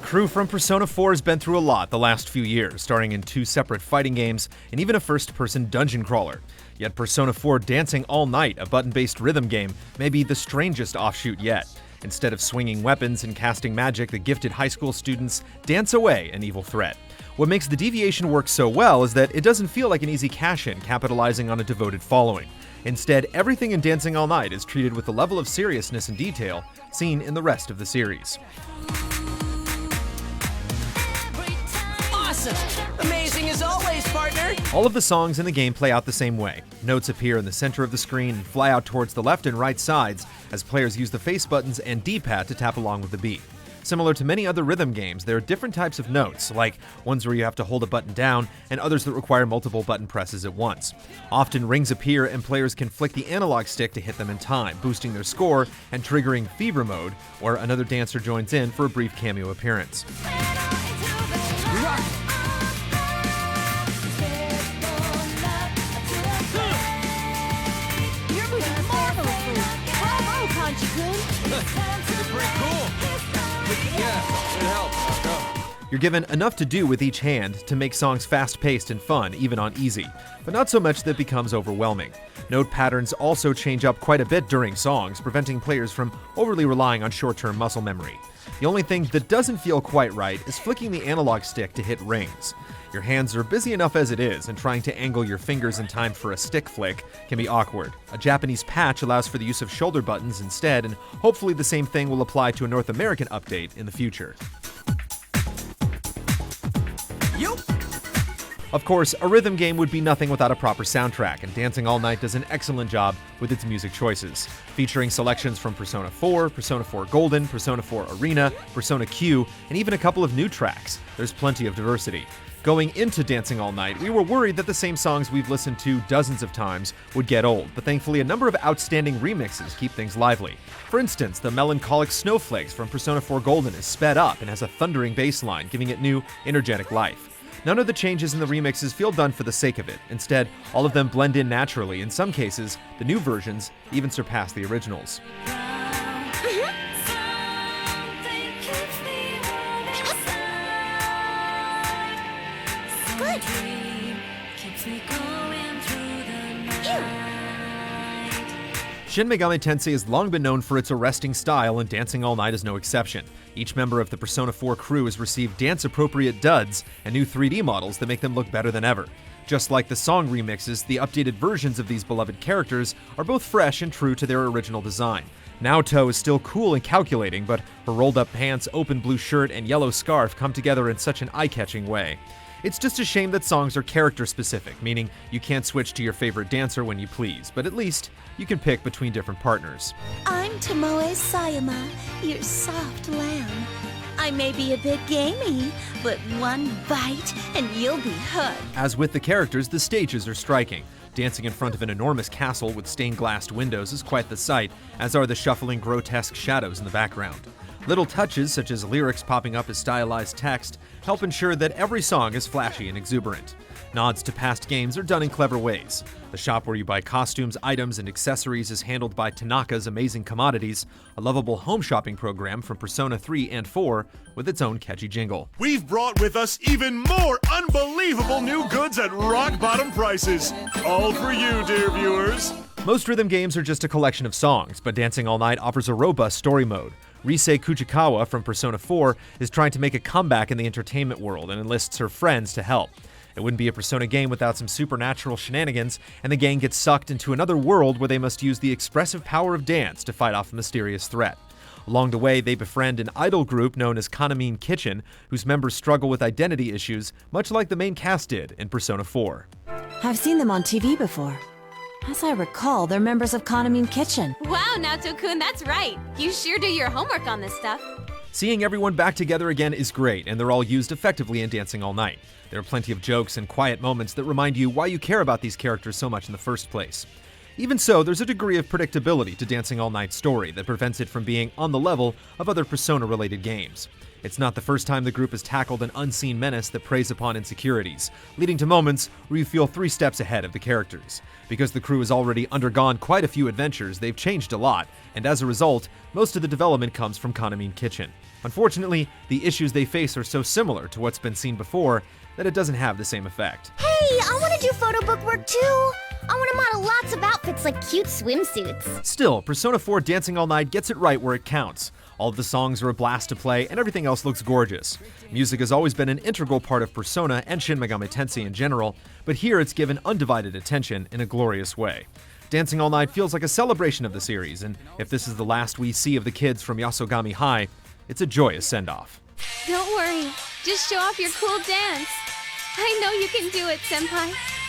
crew from Persona 4 has been through a lot the last few years, starring in 2 separate fighting games and even a first-person dungeon crawler. Yet Persona 4 Dancing All Night, a button-based rhythm game, may be the strangest offshoot yet. Instead of swinging weapons and casting magic, the gifted high school students dance away an evil threat. What makes the deviation work so well is that it doesn't feel like an easy cash-in capitalizing on a devoted following. Instead, everything in Dancing All Night is treated with the level of seriousness and detail seen in the rest of the series. Awesome! Amazing as always, partner! All of the songs in the game play out the same way. Notes appear in the center of the screen and fly out towards the left and right sides as players use the face buttons and D-pad to tap along with the beat. Similar to many other rhythm games, there are different types of notes, like ones where you have to hold a button down, and others that require multiple button presses at once. Often rings appear and players can flick the analog stick to hit them in time, boosting their score and triggering fever mode, or another dancer joins in for a brief cameo appearance. You're given enough to do with each hand to make songs fast-paced and fun, even on easy, but not so much that it becomes overwhelming. Note patterns also change up quite a bit during songs, preventing players from overly relying on short-term muscle memory. The only thing that doesn't feel quite right is flicking the analog stick to hit rings. Your hands are busy enough as it is, and trying to angle your fingers in time for a stick flick can be awkward. A Japanese patch allows for the use of shoulder buttons instead, and hopefully the same thing will apply to a North American update in the future. Of course, a rhythm game would be nothing without a proper soundtrack, and Dancing All Night does an excellent job with its music choices. Featuring selections from Persona 4, Persona 4 Golden, Persona 4 Arena, Persona Q, and even a couple of new tracks, there's plenty of diversity. Going into Dancing All Night, we were worried that the same songs we've listened to dozens of times would get old, but thankfully a number of outstanding remixes keep things lively. For instance, the melancholic Snowflakes from Persona 4 Golden is sped up and has a thundering bass line, giving it new, energetic life. None of the changes in the remixes feel done for the sake of it. Instead, all of them blend in naturally. In some cases, the new versions even surpass the originals. Good. Shin Megami Tensei has long been known for its arresting style, and Dancing All Night is no exception. Each member of the Persona 4 crew has received dance-appropriate duds and new 3D models that make them look better than ever. Just like the song remixes, the updated versions of these beloved characters are both fresh and true to their original design. Naoto is still cool and calculating, but her rolled-up pants, open blue shirt, and yellow scarf come together in such an eye-catching way. It's just a shame that songs are character-specific, meaning you can't switch to your favorite dancer when you please, but at least you can pick between different partners. I'm Tomoe Sayama, your soft lamb. I may be a bit gamey, but one bite and you'll be hooked. As with the characters, the stages are striking. Dancing in front of an enormous castle with stained-glass windows is quite the sight, as are the shuffling, grotesque shadows in the background. Little touches, such as lyrics popping up as stylized text, help ensure that every song is flashy and exuberant. Nods to past games are done in clever ways. The shop where you buy costumes, items, and accessories is handled by Tanaka's Amazing Commodities, a lovable home shopping program from Persona 3 and 4 with its own catchy jingle. We've brought with us even more unbelievable new goods at rock-bottom prices. All for you, dear viewers. Most rhythm games are just a collection of songs, but Dancing All Night offers a robust story mode. Rise Kuchikawa from Persona 4 is trying to make a comeback in the entertainment world and enlists her friends to help. It wouldn't be a Persona game without some supernatural shenanigans, and the gang gets sucked into another world where they must use the expressive power of dance to fight off a mysterious threat. Along the way, they befriend an idol group known as Kanamine Kitchen, whose members struggle with identity issues, much like the main cast did in Persona 4. I've seen them on TV before. As I recall, they're members of Kanamine Kitchen. Wow, Naoto-kun, that's right. You sure do your homework on this stuff. Seeing everyone back together again is great, and they're all used effectively in Dancing All Night. There are plenty of jokes and quiet moments that remind you why you care about these characters so much in the first place. Even so, there's a degree of predictability to Dancing All Night's story that prevents it from being on the level of other Persona-related games. It's not the first time the group has tackled an unseen menace that preys upon insecurities, leading to moments where you feel 3 steps ahead of the characters. Because the crew has already undergone quite a few adventures, they've changed a lot, and as a result, most of the development comes from Kanamine Kitchen. Unfortunately, the issues they face are so similar to what's been seen before that it doesn't have the same effect. Hey, I want to do photo book work too. I want to model lots of outfits like cute swimsuits. Still, Persona 4 Dancing All Night gets it right where it counts. All of the songs are a blast to play, and everything else looks gorgeous. Music has always been an integral part of Persona and Shin Megami Tensei in general, but here it's given undivided attention in a glorious way. Dancing All Night feels like a celebration of the series, and if this is the last we see of the kids from Yasogami High, it's a joyous send-off. Don't worry. Just show off your cool dance. I know you can do it, Senpai.